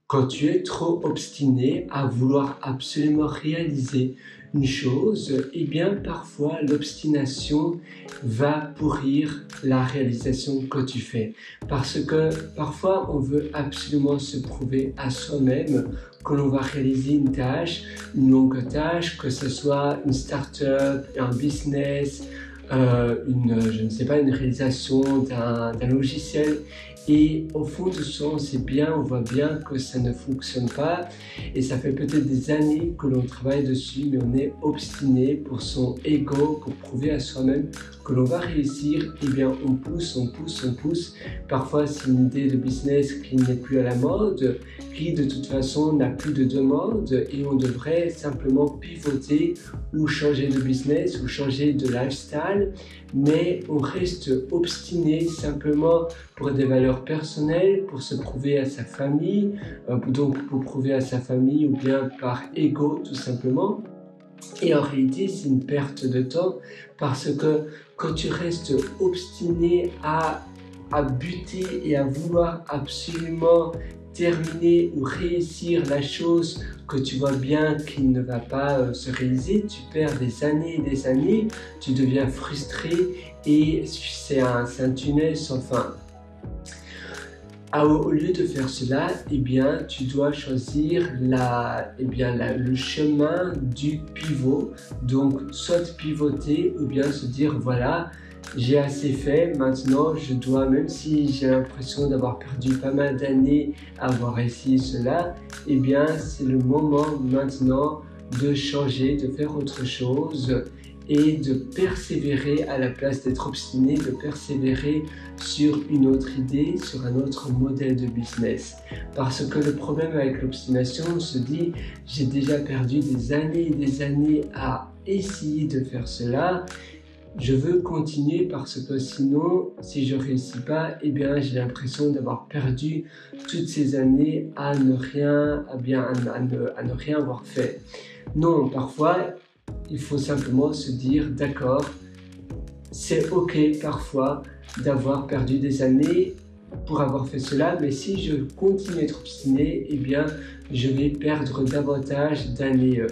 Quand tu es trop obstiné à vouloir absolument réaliser une chose, eh bien parfois l'obstination va pourrir la réalisation que tu fais. Parce que parfois on veut absolument se prouver à soi-même que l'on va réaliser une tâche, une longue tâche, que ce soit une start-up, un business, je ne sais pas, une réalisation d'un logiciel. Et au fond de soi, on sait bien, on voit bien que ça ne fonctionne pas et ça fait peut-être des années que l'on travaille dessus, mais on est obstiné pour son ego, pour prouver à soi-même que l'on va réussir. Eh bien, on pousse, on pousse, on pousse. Parfois, c'est une idée de business qui n'est plus à la mode, qui de toute façon n'a plus de demande et on devrait simplement pivoter ou changer de business ou changer de lifestyle, mais on reste obstiné simplement pour des valeurs personnelles, pour se prouver à sa famille, donc pour prouver à sa famille ou bien par ego tout simplement. Et en réalité, c'est une perte de temps parce que quand tu restes obstiné à buter et à vouloir absolument terminer ou réussir la chose que tu vois bien qu'il ne va pas se réaliser, tu perds des années, tu deviens frustré et c'est un tunnel sans fin. Au lieu de faire cela, eh bien, tu dois choisir le chemin du pivot. Donc, soit pivoter ou bien se dire, voilà, j'ai assez fait, maintenant je dois, même si j'ai l'impression d'avoir perdu pas mal d'années à avoir essayé cela, eh bien, c'est le moment maintenant de changer, de faire autre chose et de persévérer à la place d'être obstiné, de persévérer sur une autre idée, sur un autre modèle de business. Parce que le problème avec l'obstination, on se dit, j'ai déjà perdu des années à essayer de faire cela, je veux continuer parce que sinon, si je ne réussis pas, eh bien, j'ai l'impression d'avoir perdu toutes ces années à ne rien avoir fait. Non, parfois, il faut simplement se dire, d'accord, c'est ok parfois d'avoir perdu des années pour avoir fait cela, mais si je continue à être obstiné, eh bien, je vais perdre davantage d'années.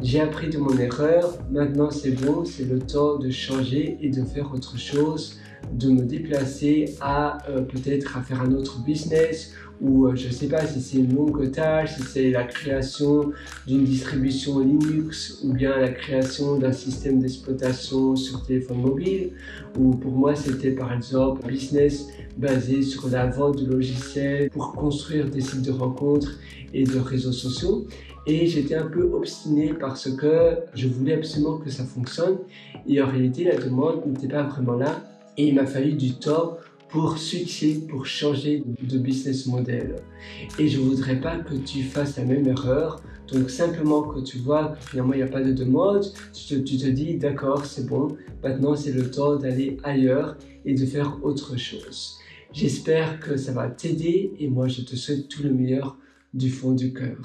J'ai appris de mon erreur, maintenant c'est bon, c'est le temps de changer et de faire autre chose, de me déplacer à peut-être à faire un autre business ou je ne sais pas si c'est une longue tâche, si c'est la création d'une distribution Linux ou bien la création d'un système d'exploitation sur téléphone mobile, ou pour moi c'était par exemple un business basé sur la vente de logiciels pour construire des sites de rencontres et de réseaux sociaux. Et j'étais un peu obstiné parce que je voulais absolument que ça fonctionne et en réalité la demande n'était pas vraiment là et il m'a fallu du temps pour switcher, pour changer de business model. Et je ne voudrais pas que tu fasses la même erreur. Donc simplement que tu vois que finalement il n'y a pas de demande, tu te dis d'accord, c'est bon, maintenant c'est le temps d'aller ailleurs et de faire autre chose. J'espère que ça va t'aider et moi je te souhaite tout le meilleur du fond du cœur.